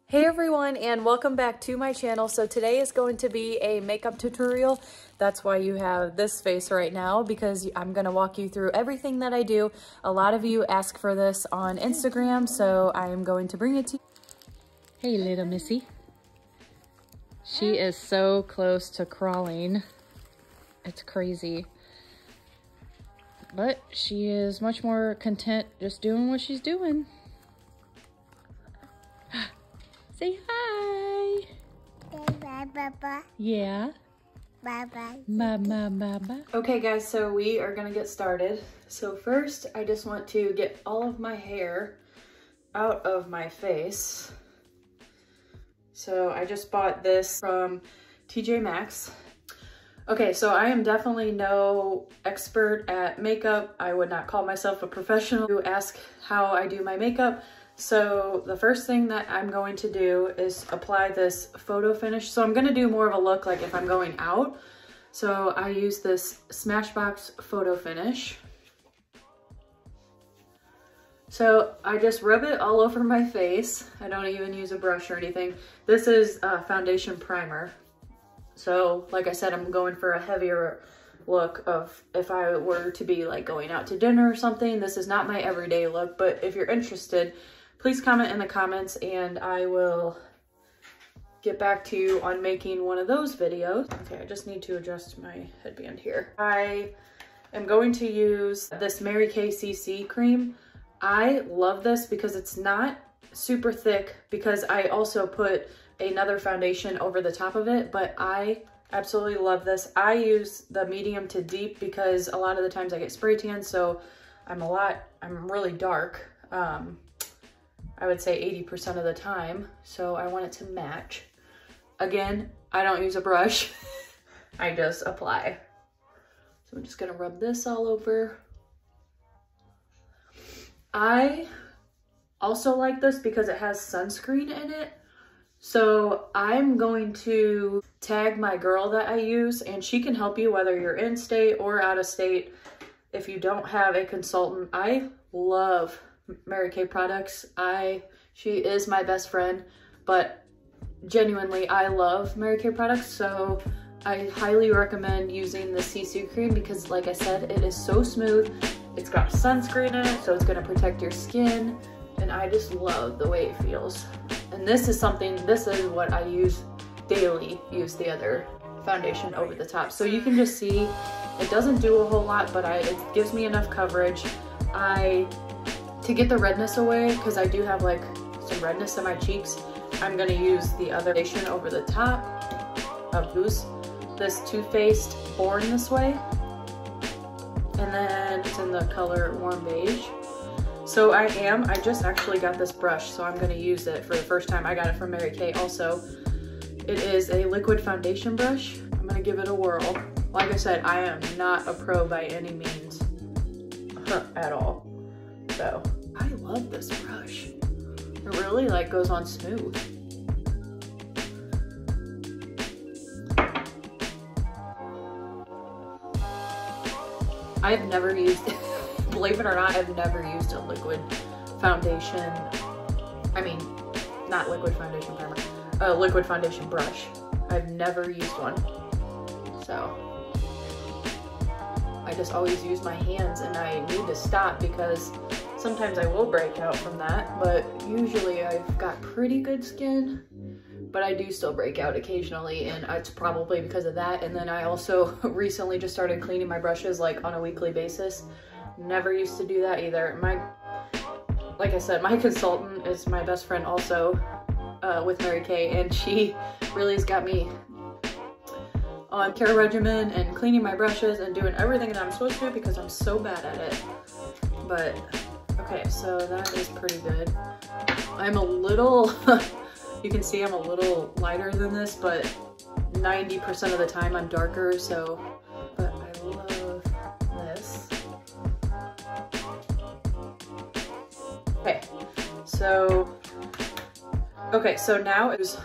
Hey everyone, and welcome back to my channel. So today is going to be a makeup tutorial. That's why you have this face right now, because I'm going to walk you through everything that I do. A lot of you ask for this on Instagram, so I am going to bring it to you. Hey little Missy. She is so close to crawling. It's crazy. But she is much more content just doing what she's doing. Say hi. Bye, Baba. Yeah. Bye, bye. Bye. Okay guys, so we are gonna get started. So first, I just want to get all of my hair out of my face. So I just bought this from TJ Maxx. Okay, so I am definitely no expert at makeup. I would not call myself a professional to ask how I do my makeup. So the first thing that I'm going to do is apply this photo finish. So I'm going to do more of a look like if I'm going out. So I use this Smashbox photo finish. So I just rub it all over my face. I don't even use a brush or anything. This is a foundation primer. So like I said, I'm going for a heavier look of if I were to be like going out to dinner or something. This is not my everyday look, but if you're interested, please comment in the comments and I will get back to you on making one of those videos. Okay, I just need to adjust my headband here. I am going to use this Mary Kay CC cream. I love this because it's not super thick, because I also put another foundation over the top of it, but I absolutely love this. I use the medium to deep because a lot of the times I get spray tan, so I'm really dark. I would say 80% of the time, so I want it to match. Again, I don't use a brush. I just apply. So I'm just gonna rub this all over. I also like this because it has sunscreen in it. So I'm going to tag my girl that I use, and she can help you whether you're in state or out of state. If you don't have a consultant, I love Mary Kay products. She is my best friend, but genuinely I love Mary Kay products, so I highly recommend using the CC cream because like I said, it is so smooth. It's got sunscreen in it, so it's going to protect your skin, and I just love the way it feels. And this is what I use daily. Use the other foundation over the top, so you can just see it doesn't do a whole lot, but it gives me enough coverage. To get the redness away, because I do have like some redness in my cheeks, I'm gonna use the other foundation over the top of this Too Faced Born This Way, and then it's in the color Warm Beige. So I just actually got this brush, so I'm gonna use it for the first time. I got it from Mary Kay also. It is a liquid foundation brush. I'm gonna give it a whirl. Like I said, I am not a pro by any means at all. So I love this brush. It really like goes on smooth. I've never used, believe it or not, I've never used a liquid foundation. I mean, not liquid foundation primer, a liquid foundation brush. I've never used one. So I just always use my hands, and I need to stop because sometimes I will break out from that, but usually I've got pretty good skin, but I do still break out occasionally, and it's probably because of that. And then I also recently just started cleaning my brushes like on a weekly basis. Never used to do that either. Like I said, my consultant is my best friend also with Mary Kay, and she really has got me on care regimen and cleaning my brushes and doing everything that I'm supposed to because I'm so bad at it. But okay, so that is pretty good. I'm a little, you can see I'm a little lighter than this, but 90% of the time I'm darker, so, but I love this. Okay, so now it's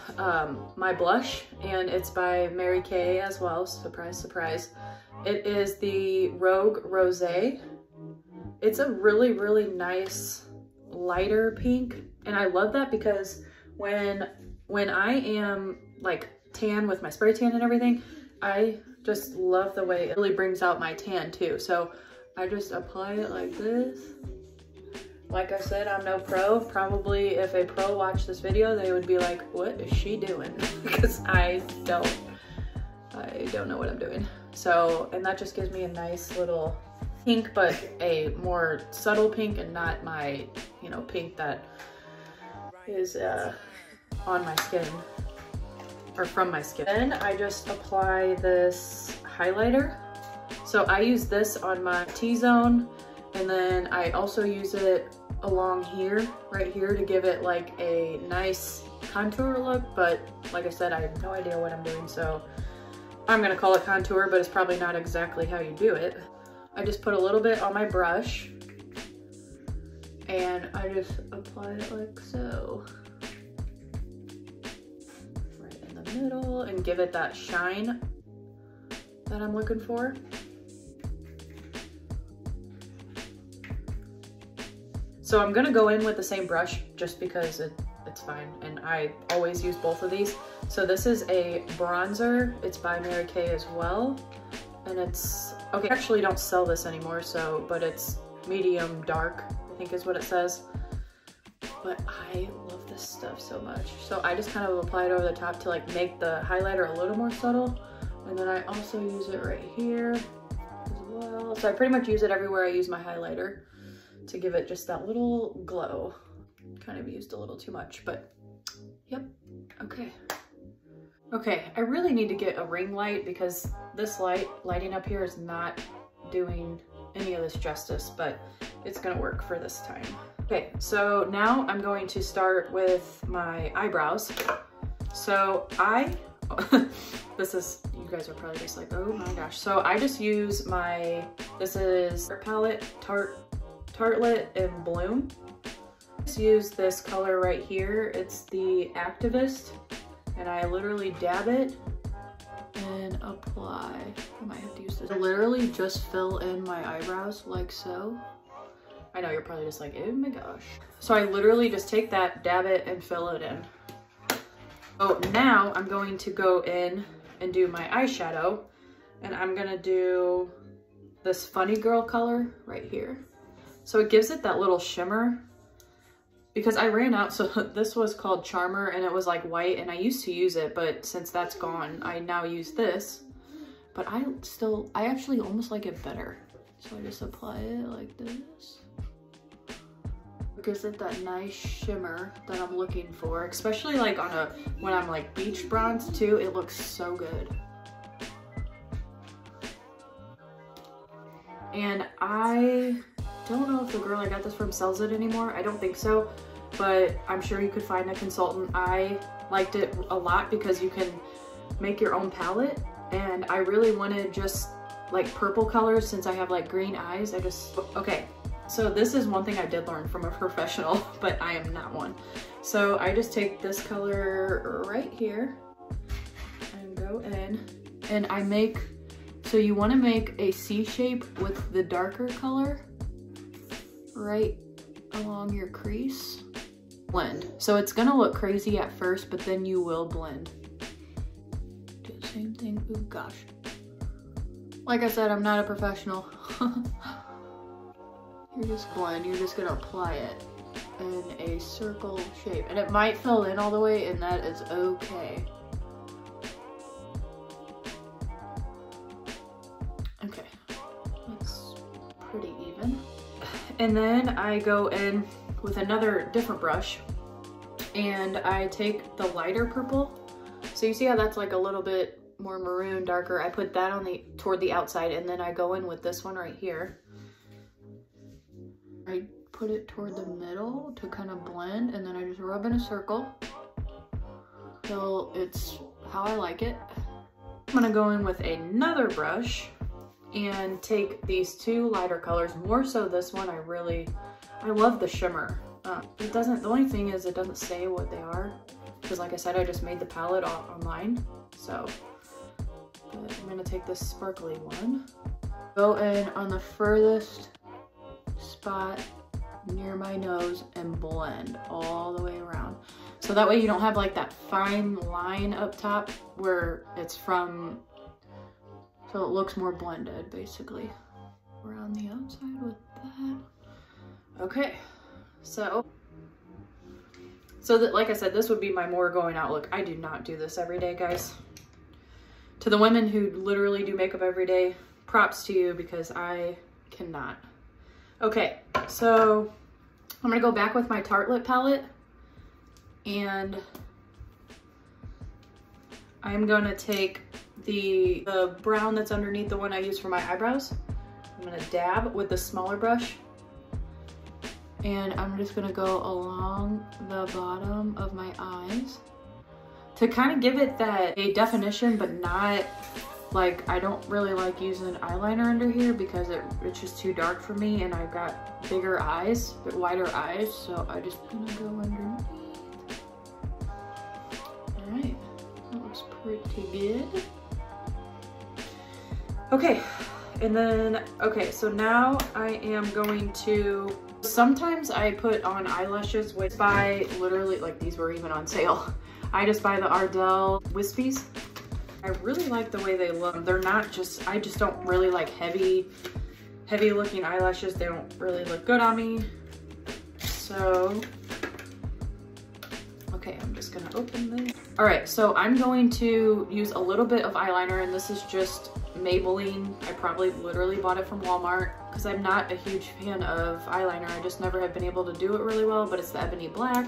my blush, and it's by Mary Kay as well, surprise, surprise. It is the Rogue Rosé. It's a really, really nice lighter pink, and I love that because when I am like tan with my spray tan and everything, I just love the way it really brings out my tan too. So I just apply it like this. Like I said, I'm no pro. Probably if a pro watched this video, they would be like, what is she doing? Because I don't know what I'm doing. So, and that just gives me a nice little pink, but a more subtle pink and not my, you know, pink that is on my skin or from my skin. Then I just apply this highlighter. So I use this on my T-zone, and then I also use it along here, right here, to give it like a nice contour look. But like I said, I have no idea what I'm doing, so I'm gonna call it contour, but it's probably not exactly how you do it. I just put a little bit on my brush and I just apply it like so. Right in the middle, and give it that shine that I'm looking for. So I'm gonna go in with the same brush just because it's fine, and I always use both of these. So this is a bronzer. It's by Mary Kay as well, and it's okay. I actually don't sell this anymore, so but it's medium dark, I think is what it says. But I love this stuff so much. So I just kind of apply it over the top to like make the highlighter a little more subtle, and then I also use it right here as well. So I pretty much use it everywhere I use my highlighter to give it just that little glow. Kind of used a little too much, but yep, okay. Okay, I really need to get a ring light because this lighting up here is not doing any of this justice, but it's gonna work for this time. Okay, so now I'm going to start with my eyebrows. So this is, you guys are probably just like, oh my gosh. So I just use this is palette, Tartlet in Bloom. Just use this color right here. It's the Activist, and I literally dab it and apply. I might have to use this. I literally just fill in my eyebrows like so. I know you're probably just like, oh my gosh. So I literally just take that, dab it, and fill it in. Oh, now I'm going to go in and do my eyeshadow, and I'm gonna do this Funny Girl color right here. So it gives it that little shimmer, because I ran out. So this was called Charmer, and it was like white, and I used to use it, but since that's gone, I now use this. But I actually almost like it better. So I just apply it like this. It gives it that nice shimmer that I'm looking for, especially like when I'm like beach bronze too. It looks so good. And I don't know if the girl I got this from sells it anymore. I don't think so, but I'm sure you could find a consultant. I liked it a lot because you can make your own palette, and I really wanted just like purple colors since I have like green eyes. Okay, so this is one thing I did learn from a professional, but I am not one. So I just take this color right here and go in, and I make, so you want to make a C shape with the darker color right along your crease. Blend. So it's gonna look crazy at first, but then you will blend. Do the same thing. Oh gosh. Like I said, I'm not a professional. You just blend. You're just gonna apply it in a circle shape. And it might fill in all the way, and that is okay. Okay. That's pretty even. And then I go in with another different brush, and I take the lighter purple. So you see how that's like a little bit more maroon, darker. I put that on toward the outside, and then I go in with this one right here. I put it toward the middle to kind of blend, and then I just rub in a circle till it's how I like it. I'm gonna go in with another brush and take these two lighter colors. More so this one, I love the shimmer. The only thing is it doesn't say what they are, because like I said, I just made the palette online. So but I'm gonna take this sparkly one, go in on the furthest spot near my nose and blend all the way around. So that way you don't have like that fine line up top where it's from, so it looks more blended basically. We're on the outside with that. Okay, so that, like I said, this would be my more going out look. I do not do this every day, guys. To the women who literally do makeup every day, props to you, because I cannot. Okay, so I'm gonna go back with my Tartelette palette, and I'm gonna take the brown that's underneath the one I use for my eyebrows. I'm gonna dab with the smaller brush, and I'm just gonna go along the bottom of my eyes to kind of give it that a definition, but not like, I don't really like using eyeliner under here because it's just too dark for me, and I've got bigger eyes, but wider eyes, so I just gonna go underneath. All right, that looks pretty good. Okay, and then, okay, so now I am going to, sometimes I put on eyelashes with, buy literally, like these were even on sale. I just buy the Ardell Wispies. I really like the way they look. They're not just, I just don't really like heavy looking eyelashes. They don't really look good on me. So, okay, I'm just gonna open this. All right, so I'm going to use a little bit of eyeliner, and this is just Maybelline. I probably literally bought it from Walmart because I'm not a huge fan of eyeliner. I just never have been able to do it really well, but it's the Ebony Black.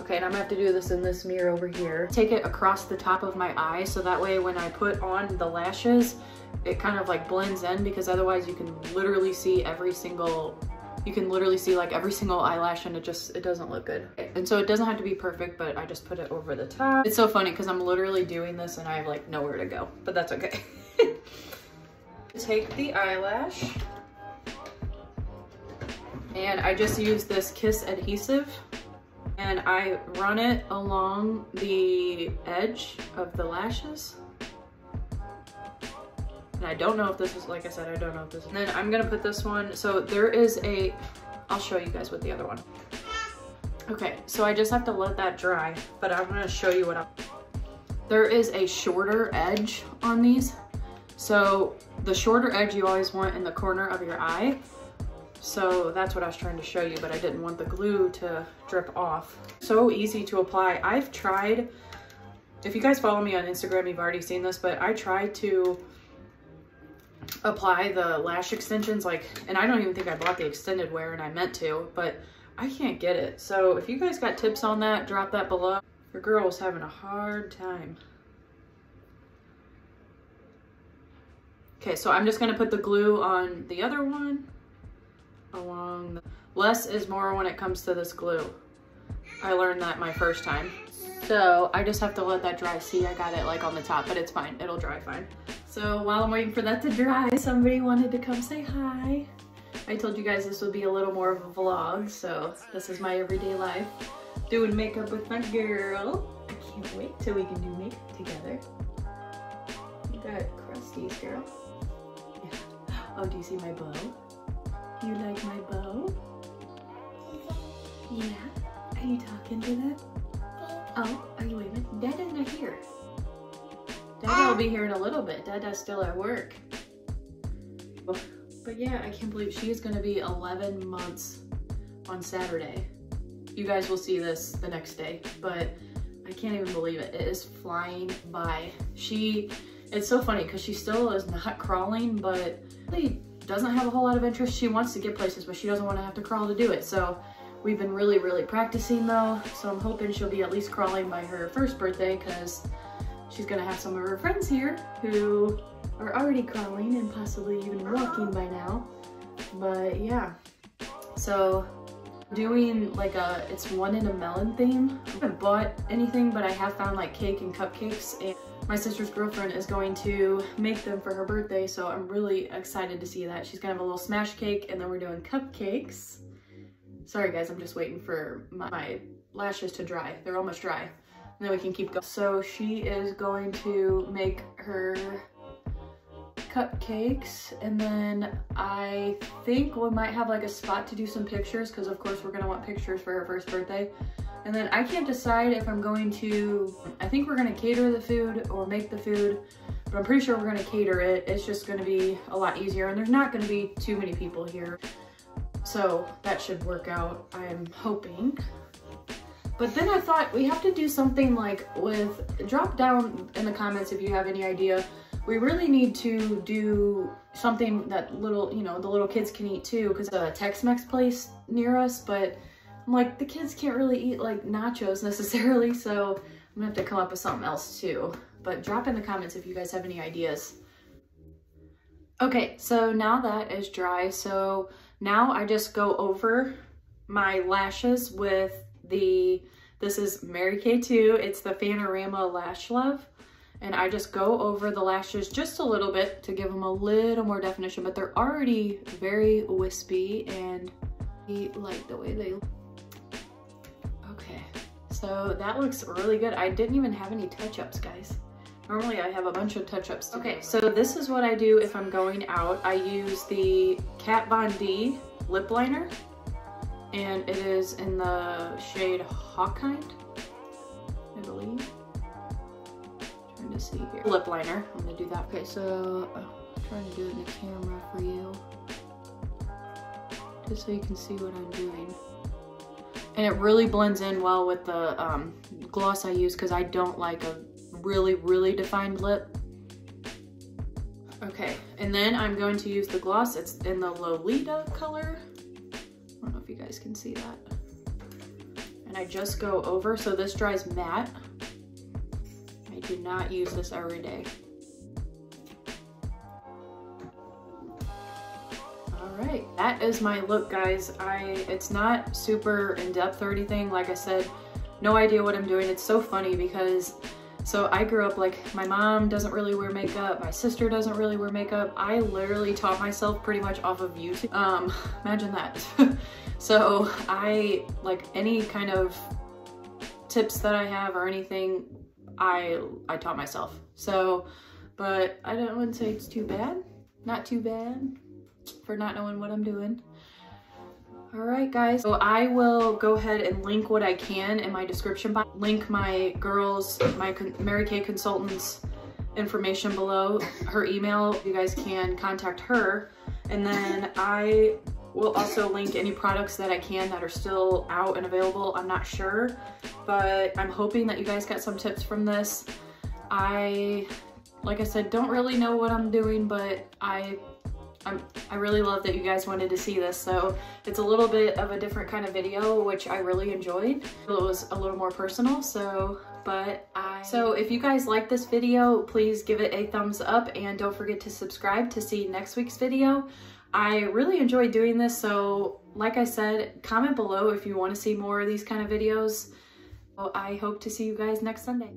Okay, and I'm gonna have to do this in this mirror over here. Take it across the top of my eye, so that way when I put on the lashes, it kind of like blends in, because otherwise you can literally see every single, like every single eyelash, and it doesn't look good. And so it doesn't have to be perfect, but I just put it over the top. It's so funny because I'm literally doing this and I have like nowhere to go, but that's okay. Take the eyelash, and I just use this Kiss adhesive, and I run it along the edge of the lashes. And I don't know if this is, like I said, I don't know if this is. And then I'm gonna put this one, so there is a, I'll show you guys with the other one. Okay, so I just have to let that dry, but I'm gonna show you what there is a shorter edge on these. So the shorter edge you always want in the corner of your eye. So that's what I was trying to show you, but I didn't want the glue to drip off. So easy to apply. I've tried, if you guys follow me on Instagram, you've already seen this, but I tried to apply the lash extensions, like, and I don't even think I bought the extended wear, and I meant to, but I can't get it. So if you guys got tips on that, drop that below. Your girl was having a hard time. Okay, so I'm just gonna put the glue on the other one. Along the, less is more when it comes to this glue. I learned that my first time. So I just have to let that dry. See, I got it like on the top, but it's fine. It'll dry fine. So while I'm waiting for that to dry, somebody wanted to come say hi. I told you guys this would be a little more of a vlog, so this is my everyday life. Doing makeup with my girl. I can't wait till we can do makeup together. You got crusties, girl. Yeah. Oh, do you see my bow? You like my bow? Yeah? Are you talking to them? Oh, are you waving? Dada's not here. Dada will be here in a little bit. Dada's still at work. But yeah, I can't believe she is gonna be 11 months on Saturday. You guys will see this the next day, but I can't even believe it. It is flying by. It's so funny because she still is not crawling, but really doesn't have a whole lot of interest. She wants to get places, but she doesn't want to have to crawl to do it. So we've been really, really practicing though. So I'm hoping she'll be at least crawling by her first birthday, because she's gonna have some of her friends here who are already crawling and possibly even walking by now. But yeah, so doing like it's one in a melon theme. I haven't bought anything, but I have found like cake and cupcakes, and my sister's girlfriend is going to make them for her birthday, so I'm really excited to see that. She's gonna have a little smash cake, and then we're doing cupcakes. Sorry guys, I'm just waiting for my lashes to dry. They're almost dry, and then we can keep going. So she is going to make her cupcakes, and then I think we might have like a spot to do some pictures, because of course we're gonna want pictures for her first birthday. And then I can't decide if I'm going to, I think we're gonna cater the food or make the food, but I'm pretty sure we're gonna cater it. It's just gonna be a lot easier and there's not gonna be too many people here. So that should work out, I'm hoping. But then I thought we have to do something like drop down in the comments if you have any idea. We really need to do something that the little kids can eat too, because a Tex-Mex place near us, but I'm like, the kids can't really eat like nachos necessarily, so I'm gonna have to come up with something else too. But drop in the comments if you guys have any ideas. Okay, so now that is dry, so now I just go over my lashes with this is Mary Kay too, it's the Panorama Lash Love. And I just go over the lashes just a little bit to give them a little more definition, but they're already very wispy and I like the way they look. Okay, so that looks really good. I didn't even have any touch-ups, guys. Normally I have a bunch of touch-ups. Okay, so this is what I do if I'm going out. I use the Kat Von D lip liner, and it is in the shade Hawkind, I believe. Trying to see here. Lip liner, I'm gonna do that. Okay, so I'm trying to do it in the camera for you, just so you can see what I'm doing. And it really blends in well with the gloss I use, because I don't like a really defined lip. Okay, and then I'm going to use the gloss. It's in the Lolita color. I don't know if you guys can see that. And I just go over, so this dries matte. I do not use this every day. All right, that is my look, guys. It's not super in-depth or anything. Like I said, no idea what I'm doing. It's so funny because so I grew up like, my mom doesn't really wear makeup, my sister doesn't really wear makeup. I literally taught myself pretty much off of YouTube. Imagine that. So I, like, any kind of tips that I have or anything, I taught myself. So, but I wouldn't say it's too bad. Not too bad for not knowing what I'm doing. All right, guys, so I will go ahead and link what I can in my description box. Link my Mary Kay consultant's information below, her email. You guys can contact her. And then I will also link any products that I can that are still out and available. I'm not sure, but I'm hoping that you guys got some tips from this. Like I said, don't really know what I'm doing, but I really love that you guys wanted to see this. So it's a little bit of a different kind of video, which I really enjoyed. It was a little more personal, so if you guys like this video, please give it a thumbs up and don't forget to subscribe to see next week's video. I really enjoyed doing this, so like I said, comment below if you want to see more of these kind of videos. Well, I hope to see you guys next Sunday.